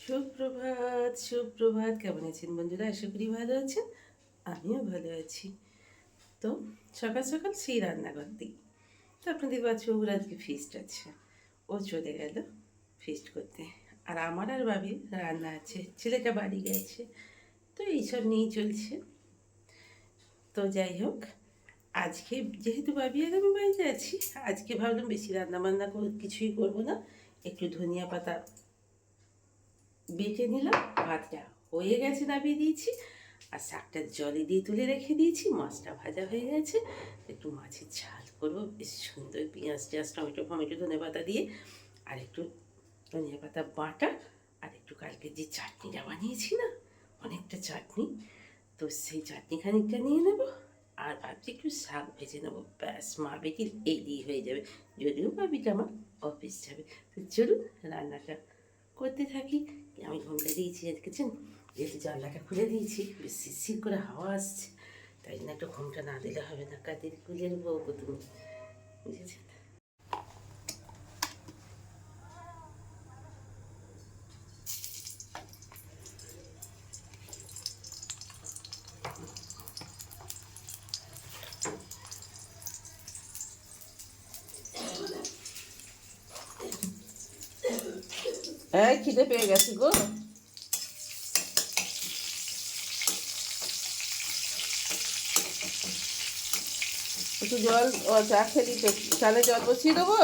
সুপ্রভাত সুপ্রভাত, কেমন আছেন বন্ধুরা? আশা করি ভালো আছেন। আমিও ভালো আছি। তো সকাল সকাল সেই রান্না করতেই তো আপনাদের বাচ্চাবাবুর আজকে ফিস্ট আছে। ও চলে গেল ফিস্ট করতে, আর আমার আর বাবির রান্না আছে, ছেলেটা বাড়ি গেছে। তো এইসব নিয়েই চলছে। তো যাই হোক, আজকে যেহেতু বাবি আর আমি বাড়িতে আছি, আজকে ভাবলাম বেশি রান্না বান্না কিছুই করবো না। একটু ধনিয়া পাতা বেটে নিলাম, ভাতটা হয়ে গেছে, নামিয়ে দিয়েছি। আর শাকটা জলে দিয়ে তুলে রেখে দিয়েছি, মাছটা ভাজা হয়ে গেছে। একটু মাছের ঝাল করবো বেশ সুন্দর, পেঁয়াজ টিয়াজ টমেটো ফমেটো ধনে পাতা দিয়ে, আর একটু ধনিয়া পাতা বাটা, আর একটু কালকে যে চাটনিটা বানিয়েছি না, অনেকটা চাটনি, তো সেই চাটনি খানিকটা নিয়ে নেব। আর ভাবছি একটু শাক ভেজে নেবো, ব্যাস মা বেটির এই দিয়ে হয়ে যাবে। যদিও ভাবিটা আমার অফিস যাবে। তো চলুন রান্নাটা করতে থাকি। আমি ঘুমটা দিয়েছি দেখেছেন, যেহেতু জানলাটা খুলে দিয়েছি, বেশ শিরশির করে হাওয়া আসছে, তাই জন্য একটু ঘুমটা না দিলে হবে না। কাদের কুলের বউ তুমি, বুঝেছেন? হ্যাঁ, খিদে পেয়ে গেছি গো। একটু জল, চা খেলি তো, চালে জল বসিয়ে দেবো,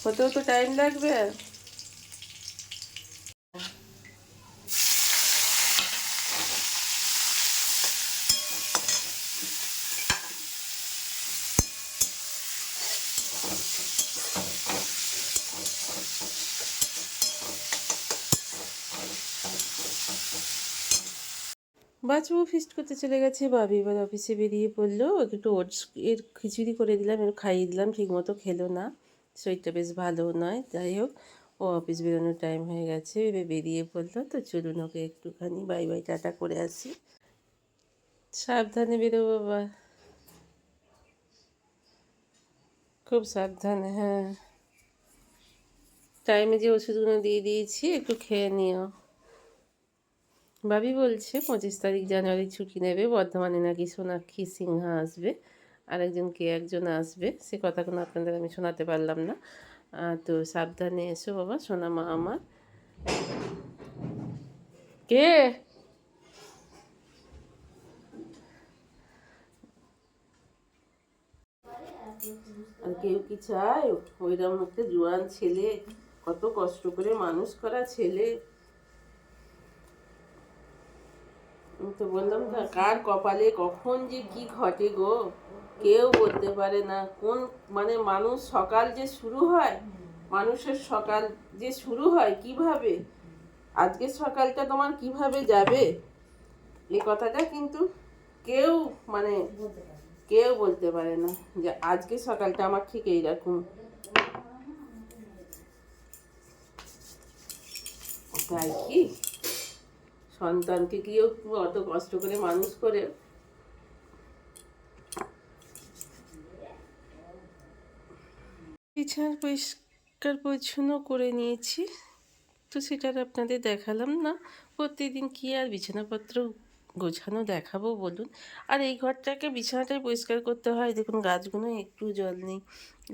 হতেও তো টাইম লাগবে। বাচ্চাও ফিস্ট করতে চলে গেছে, ভাবি এবার অফিসে বেরিয়ে পড়লো। ওকে একটু ওটস এর খিচুড়ি করে দিলাম, একটু খাইয়ে দিলাম, ঠিক মতো খেলো না, শরীরটা বেশ ভালো নয়। যাই হোক, ও অফিস বেরোনোর টাইম হয়ে গেছে, এবার বেরিয়ে পড়লো। তো চলুন ওকে একটুখানি বাই বাই টাটা করে আসি। সাবধানে বেরো বাবা, খুব সাবধানে। হ্যাঁ, টাইমে যে ওষুধগুলো দিয়ে দিয়েছি একটু খেয়ে নিও। ভাবি বলছে 25 জানুয়ারি ছুটি নেবে, বর্ধমানে নাকি সোনাক্ষী সিনহা আসবে, আরেকজন কে একজন আসবে, সে কথাগুলো আপনাদের আমি শোনাতে পারলাম না। তো সাবধানে এসো বাবা, সোনা মা আমার। কে? আর কেউ কি চায় ওইরকম একটা জোয়ান ছেলে, কত কষ্ট করে মানুষ করা ছেলে। তো বললাম না, কার কপালে কখন যে কি ঘটে গো, কেউ বলতে পারে না। কোন মানে মানুষ সকাল যে শুরু হয়, মানুষের সকাল যে শুরু হয় কিভাবে, আজকের সকালটা তোমার কিভাবে যাবে, এই কথাটা কিন্তু কেউ মানে কেউ বলতে পারে না যে আজকে সকালটা আমার ঠিক এইরকম। তাই কি সন্তানকে কেউ অত কষ্ট করে মানুষ করে। বিছানা পরিষ্কার পরিচ্ছন্ন করে নিয়েছি, তো সেটা আর আপনাদের দেখালাম না। প্রতিদিন কি আর বিছানাপত্র গোছানো দেখাবো বলুন। আর এই ঘরটাকে বিছানাটাই পরিষ্কার করতে হয়। দেখুন গাছগুলো একটু জল নেই,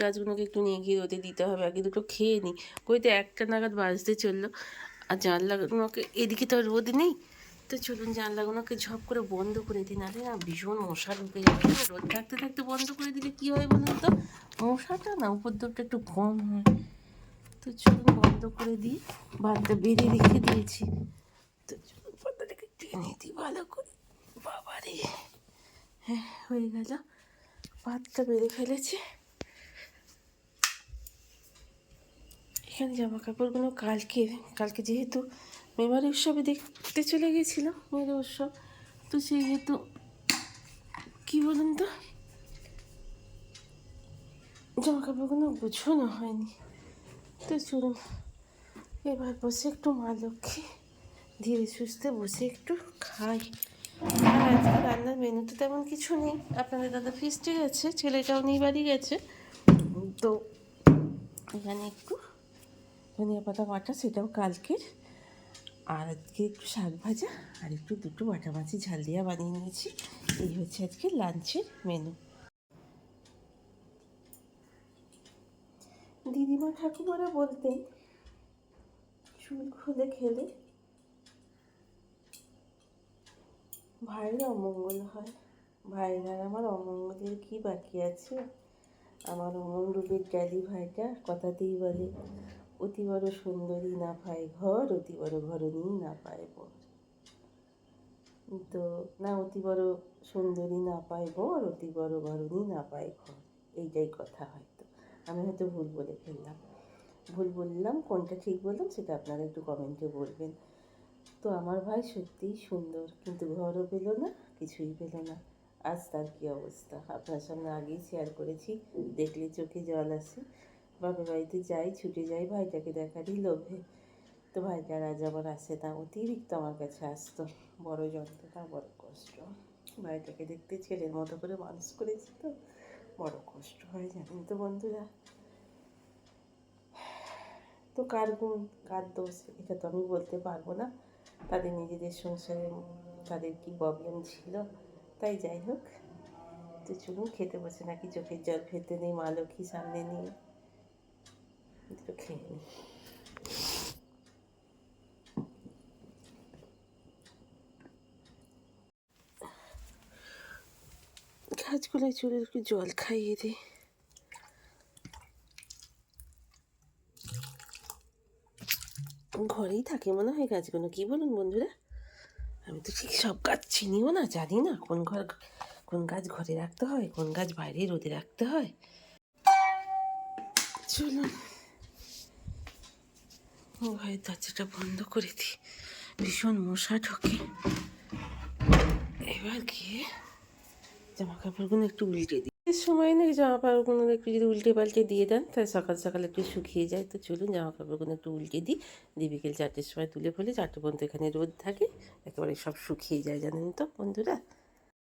গাছগুলোকে একটু নিয়ে গিয়ে রোদে দিতে হবে। আগে দুটো খেয়ে নিই, কইতে 1টা নাগাদ বাজতে চললো। আর জানলাগুলোকে, এদিকে তো আর রোদ নেই, তো চলুন জানলাগুলোকে ঝপ করে বন্ধ করে দিই, নাহলে না ভীষণ মশা ঢুকে যাবে। রোদ থাকতে থাকতে বন্ধ করে দিলে কী হয় বলুন তো, মশাটা না উপদ্রবটা একটু কম হয়। তো চলুন বন্ধ করে দিই, ভাতটা বেড়ে রেখে দিয়েছি। তো চলুন পাতাটাকে টেনে দিই ভালো করে। বাবারে, হ্যাঁ হয়ে গেল, ভাতটা বেড়ে ফেলেছি। এখানে জামা কাপড়গুলো কালকে কালকে যেহেতু মেমারি উৎসবে দেখতে চলে গেছিলাম, মেয়ের উৎসব, তো সেহেতু কী বলুন তো, জামা কাপড়গুলো গুছোনো হয়নি। তো চলুন এবার বসে একটু মা লক্ষ্মী ধীরে সুস্থে বসে একটু খাই। আর আজকে রান্নার মেনুতে তেমন কিছু নেই, আপনাদের দাদা ফিস্টে গেছে, ছেলেটাও নেই, বাড়ি গেছে। তো এখানে একটু ধনিয়া পাতা বাটা, সেটাও কালকের। আর আজকে একটু শাক ভাজা আর একটু দুটো বাটা মাছি ঝাল দিয়া বানিয়ে নিয়েছি। এই হচ্ছে আজকে লাঞ্চের মেনু। দিদিমা ঠাকুমারা বলতেন চুল খুলে খেলে ভাইয়ের অমঙ্গল হয়। ভাইয়ের আর আমার অমঙ্গলের কি বাকি আছে? আমার অমন রূপের ড্যাডি ভাইটা কথাতেই বলে, অতি বড় সুন্দরী না পায় ঘর, অতি বড় ঘরণী না পায় বর। তো না, অতি বড় সুন্দরী না পায় বর, অতি বড় ঘরণী না পায় ঘর, এইটাই কথা। হয়তো আমি হয়তো ভুল বলে ফেললাম। ভুল বললাম, কোনটা ঠিক বললাম সেটা আপনারা একটু কমেন্টে বলবেন। তো আমার ভাই সত্যিই সুন্দর, কিন্তু ঘরও পেল না, কিছুই পেল না। আজ তার কী অবস্থা আপনার সামনে আগেই শেয়ার করেছি। দেখলে চোখে জল আসে। বাপের বাড়িতে যাই, ছুটে যাই ভাইটাকে দেখারই লোভে। তো ভাইটার আজ আবার আসে না, অতিরিক্ত আমার কাছে আসতো। বড় যন্ত্রণা, বড় কষ্ট। ভাইটাকে দেখতে ছেলের মতো করে মানুষ করেছি, তো বড় কষ্ট হয় জানেন তো বন্ধুরা। তো কার গুণ কার দোষ এটা তো আমি বলতে পারবো না। তাদের নিজেদের সংসারে তাদের কী প্রবলেম ছিল। তাই যাই হোক, তো চলুন খেতে বসে, নাকি চোখের জল ফেলতে নেই, মা লক্ষ্মী সামনে নিয়ে একটু খেয়ে নিই। গাছগুলোয় চলে একটু জল খাইয়ে দিই। ঘরেই থাকে মনে হয় গাছগুলো, কী বলুন বন্ধুরা? আমি তো ঠিক সব গাছ চিনিও না, জানি না কোন গাছ ঘরে রাখতে হয়, কোন গাছ বাইরে রোদে রাখতে হয়। চলুন ঘরের দরজাটা বন্ধ করে দিই, ভীষণ মশা ঢোকে। এবার গিয়ে জামা কাপড়গুলো একটু উল্টে দিই। এর সময় নেই, জামা কাপড়গুলো একটু যদি উল্টে পাল্টে দিয়ে দেন তাহলে সকাল সকাল একটু শুকিয়ে যায়। তো চলুন জামা কাপড়গুলো একটু উল্টে দিই, বিকেল 4টের সময় তুলে ফেলে, 4টে পর্যন্ত এখানে রোদ থাকে, একেবারে সব শুকিয়ে যায় জানেন তো বন্ধুরা।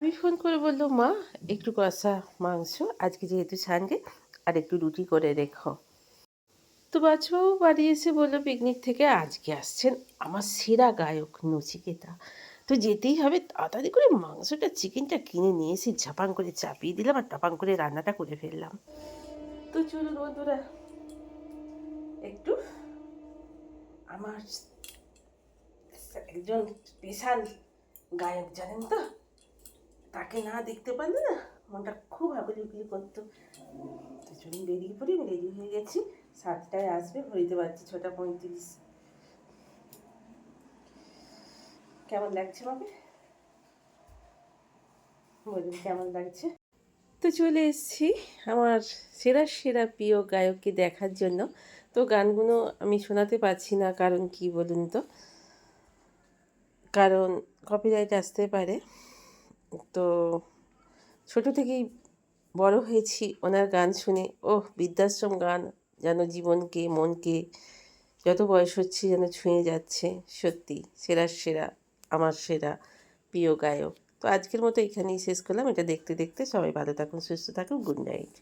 আমি ফোন করে বললো, মা একটু কষা মাংস আজকে যেহেতু সানডে, আর একটু রুটি করে রেখো। তো বাচ্চাবাবু বাড়ি এসে বললো পিকনিক থেকে আজকে আসছেন আমার সেরা গায়ক নচিকেতা। তো যেতেই হবে, তাড়াতাড়ি করে মাংসটা চিকেনটা কিনে নিয়ে এসে ঝাপাং করে চাপিয়ে দিলাম আর টাপাং করে রান্নাটা করে ফেললাম। তো চলুন বন্ধুরা, একটু আমার একজন স্পেশাল গায়ক জানেন তো, তাকে না দেখতে পারলে না মনটা খুব হাবুলি করতো। তো চলুন বেরিয়ে পড়ি, আমি রেডি হয়ে গেছি, 7টায় আসবে, ঘড়িতে বাজছে 6টা 35। কেমন লাগছে আমাকে বলুন, কেমন লাগছে? তো চলে এসেছি আমার সেরা সেরা প্রিয় গায়ককে দেখার জন্য। তো গানগুলো আমি শোনাতে পারছি না, কারণ কি বলুন তো, কারণ কপিরাইট আসতে পারে। তো ছোট থেকেই বড় হয়েছি ওনার গান শুনে। ওহ, বৃদ্ধাশ্রম গান যেন জীবনকে মনকে যত বয়স হচ্ছে যেন ছুঁয়ে যাচ্ছে। সত্যি সেরা সেরা, আমার সেরা প্রিয় গায়ক। তো আজকের মতো এখানেই শেষ করলাম। এটা দেখতে দেখতে সবাই ভালো থাকুন, সুস্থ থাকুন, গুড নাইট।